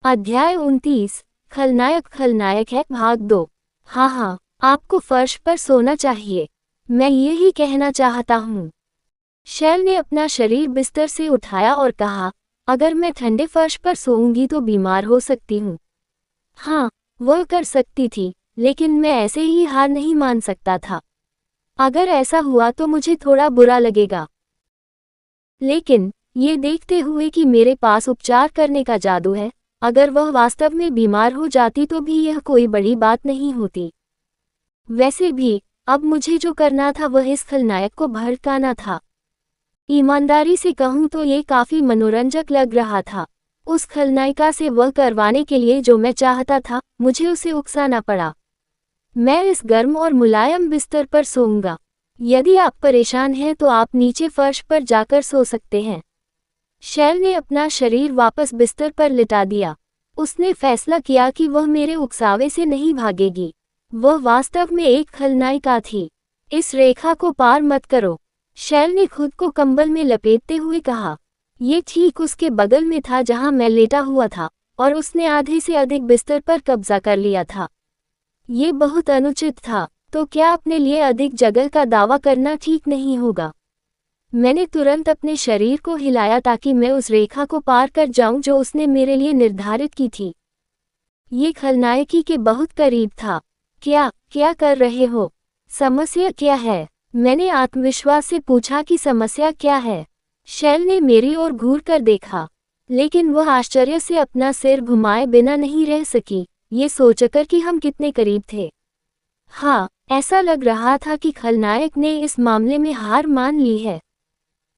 अध्याय 29। खलनायक खलनायक है भाग 2। हाँ, आपको फर्श पर सोना चाहिए, मैं यही कहना चाहता हूँ। शैल ने अपना शरीर बिस्तर से उठाया और कहा, अगर मैं ठंडे फर्श पर सोऊंगी तो बीमार हो सकती हूँ। हाँ, वह कर सकती थी, लेकिन मैं ऐसे ही हार नहीं मान सकता था। अगर ऐसा हुआ तो मुझे थोड़ा बुरा लगेगा, लेकिन ये देखते हुए कि मेरे पास उपचार करने का जादू है, अगर वह वास्तव में बीमार हो जाती तो भी यह कोई बड़ी बात नहीं होती। वैसे भी अब मुझे जो करना था वह इस खलनायक को भड़काना था। ईमानदारी से कहूँ तो ये काफी मनोरंजक लग रहा था। उस खलनायिका से वह करवाने के लिए जो मैं चाहता था, मुझे उसे उकसाना पड़ा। मैं इस गर्म और मुलायम बिस्तर पर सोऊंगा। यदि आप परेशान हैं तो आप नीचे फर्श पर जाकर सो सकते हैं। शैल ने अपना शरीर वापस बिस्तर पर लिटा दिया। उसने फैसला किया कि वह मेरे उकसावे से नहीं भागेगी। वह वास्तव में एक खलनायिका थी। इस रेखा को पार मत करो, शैल ने खुद को कंबल में लपेटते हुए कहा। ये ठीक उसके बगल में था जहां मैं लेटा हुआ था, और उसने आधे से अधिक बिस्तर पर कब्जा कर लिया था। ये बहुत अनुचित था। तो क्या अपने लिए अधिक जगह का दावा करना ठीक नहीं होगा? मैंने तुरंत अपने शरीर को हिलाया ताकि मैं उस रेखा को पार कर जाऊं जो उसने मेरे लिए निर्धारित की थी। ये खलनायकी के बहुत करीब था। क्या कर रहे हो? समस्या क्या है? मैंने आत्मविश्वास से पूछा कि समस्या क्या है। शैल ने मेरी ओर घूर कर देखा, लेकिन वह आश्चर्य से अपना सिर घुमाए बिना नहीं रह सकी, ये सोचकर कि हम कितने करीब थे। हाँ, ऐसा लग रहा था कि खलनायक ने इस मामले में हार मान ली है।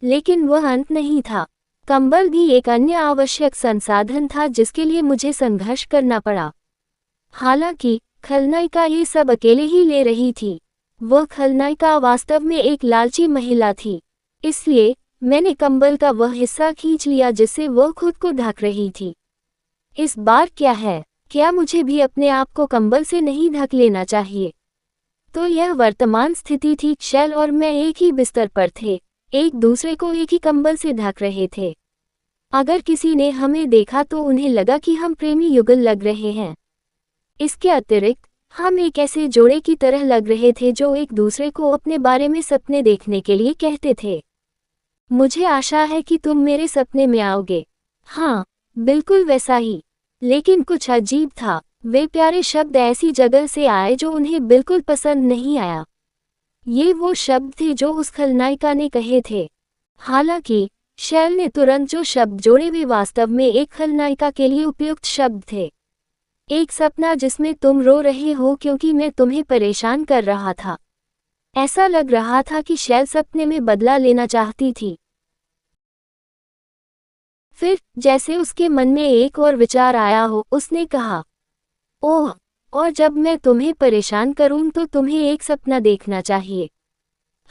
लेकिन वह अंत नहीं था। कंबल भी एक अन्य आवश्यक संसाधन था जिसके लिए मुझे संघर्ष करना पड़ा। हालांकि खलनायिका ये सब अकेले ही ले रही थी। वह खलनायिका वास्तव में एक लालची महिला थी, इसलिए मैंने कंबल का वह हिस्सा खींच लिया जिससे वह खुद को ढक रही थी। इस बार क्या है? क्या मुझे भी अपने आप को कंबल से नहीं ढक लेना चाहिए? तो यह वर्तमान स्थिति थी। शैल और मैं एक ही बिस्तर पर थे, एक दूसरे को एक ही कंबल से ढक रहे थे। अगर किसी ने हमें देखा तो उन्हें लगा कि हम प्रेमी युगल लग रहे हैं। इसके अतिरिक्त हम एक ऐसे जोड़े की तरह लग रहे थे जो एक दूसरे को अपने बारे में सपने देखने के लिए कहते थे। मुझे आशा है कि तुम मेरे सपने में आओगे। हाँ, बिल्कुल वैसा ही। लेकिन कुछ अजीब था। वे प्यारे शब्द ऐसी जगह से आए जो उन्हें बिल्कुल पसंद नहीं आया। ये वो शब्द थे जो उस खलनायिका ने कहे थे। हालांकि शैल ने तुरंत जो शब्द जोड़े वे वास्तव में एक खलनायिका के लिए उपयुक्त शब्द थे। एक सपना जिसमें तुम रो रहे हो क्योंकि मैं तुम्हें परेशान कर रहा था। ऐसा लग रहा था कि शैल सपने में बदला लेना चाहती थी। फिर जैसे उसके मन में एक और विचार आया हो, उसने कहा, ओह, और जब मैं तुम्हें परेशान करूं तो तुम्हें एक सपना देखना चाहिए।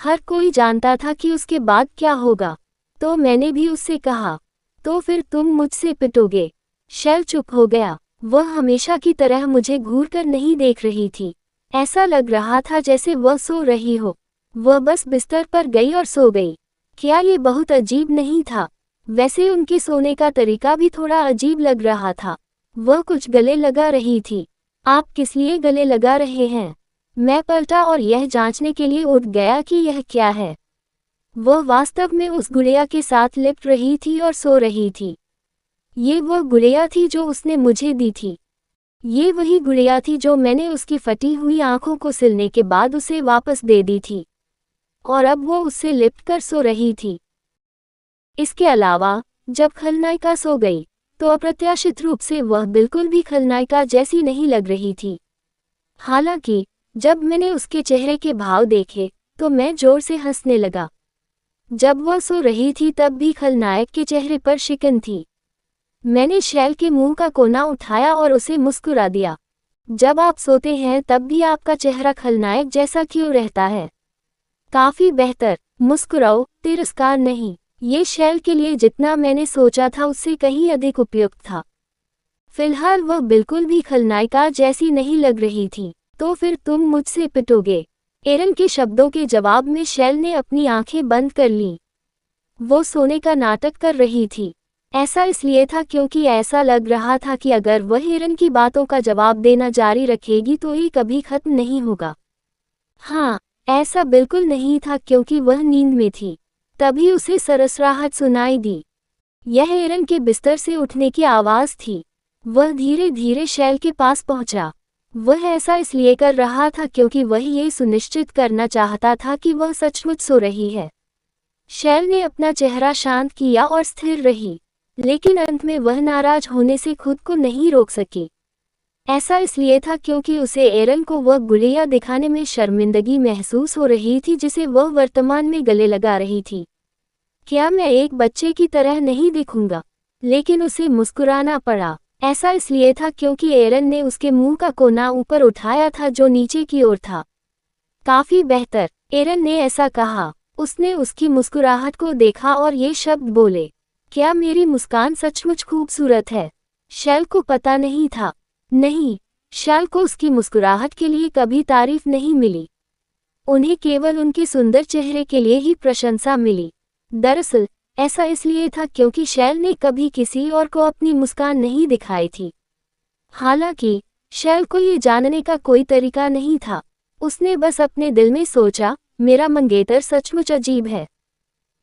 हर कोई जानता था कि उसके बाद क्या होगा, तो मैंने भी उससे कहा, तो फिर तुम मुझसे पिटोगे। शैल चुप हो गया। वह हमेशा की तरह मुझे घूरकर नहीं देख रही थी। ऐसा लग रहा था जैसे वह सो रही हो। वह बस बिस्तर पर गई और सो गई। क्या ये बहुत अजीब नहीं था? वैसे उनके सोने का तरीका भी थोड़ा अजीब लग रहा था। वह कुछ गले लगा रही थी। आप किस लिए गले लगा रहे हैं? मैं पलटा और यह जांचने के लिए उठ गया कि यह क्या है। वह वास्तव में उस गुड़िया के साथ लिपट रही थी और सो रही थी। ये वह गुड़िया थी जो उसने मुझे दी थी। ये वही गुड़िया थी जो मैंने उसकी फटी हुई आंखों को सिलने के बाद उसे वापस दे दी थी, और अब वो उससे लिपट कर सो रही थी। इसके अलावा जब खलनायिका सो गई तो अप्रत्याशित रूप से वह बिल्कुल भी खलनायिका जैसी नहीं लग रही थी। हालांकि जब मैंने उसके चेहरे के भाव देखे तो मैं जोर से हंसने लगा। जब वह सो रही थी तब भी खलनायक के चेहरे पर शिकन थी। मैंने शैल के मुंह का कोना उठाया और उसे मुस्कुरा दिया। जब आप सोते हैं तब भी आपका चेहरा खलनायक जैसा क्यों रहता है? काफी बेहतर। मुस्कुराओ, तिरस्कार नहीं। ये शैल के लिए जितना मैंने सोचा था उससे कहीं अधिक उपयुक्त था। फिलहाल वह बिल्कुल भी खलनायिका जैसी नहीं लग रही थी। तो फिर तुम मुझसे पिटोगे? एरन के शब्दों के जवाब में शैल ने अपनी आंखें बंद कर लीं। वो सोने का नाटक कर रही थी। ऐसा इसलिए था क्योंकि ऐसा लग रहा था कि अगर वह एरन की बातों का जवाब देना जारी रखेगी तो ये कभी खत्म नहीं होगा। हाँ, ऐसा बिल्कुल नहीं था क्योंकि वह नींद में थी। तभी उसे सरसराहट सुनाई दी। यह एरन के बिस्तर से उठने की आवाज़ थी। वह धीरे धीरे शैल के पास पहुंचा। वह ऐसा इसलिए कर रहा था क्योंकि वह ये सुनिश्चित करना चाहता था कि वह सचमुच सो रही है। शैल ने अपना चेहरा शांत किया और स्थिर रही, लेकिन अंत में वह नाराज होने से खुद को नहीं रोक सकी। ऐसा इसलिए था क्योंकि उसे एरन को वह गुलिया दिखाने में शर्मिंदगी महसूस हो रही थी जिसे वह वर्तमान में गले लगा रही थी। क्या मैं एक बच्चे की तरह नहीं दिखूंगा? लेकिन उसे मुस्कुराना पड़ा। ऐसा इसलिए था क्योंकि एरन ने उसके मुंह का कोना ऊपर उठाया था जो नीचे की ओर था। काफी बेहतर, एरन ने ऐसा कहा। उसने उसकी मुस्कुराहट को देखा और ये शब्द बोले, क्या मेरी मुस्कान सचमुच खूबसूरत है? शैल को पता नहीं था। नहीं, शैल को उसकी मुस्कुराहट के लिए कभी तारीफ नहीं मिली। उन्हें केवल उनके सुंदर चेहरे के लिए ही प्रशंसा मिली। दरअसल ऐसा इसलिए था क्योंकि शैल ने कभी किसी और को अपनी मुस्कान नहीं दिखाई थी। हालांकि शैल को ये जानने का कोई तरीका नहीं था। उसने बस अपने दिल में सोचा, मेरा मंगेतर सचमुच अजीब है।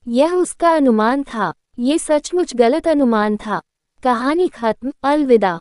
यह उसका अनुमान था। ये सचमुच गलत अनुमान था। कहानी खत्म। अलविदा।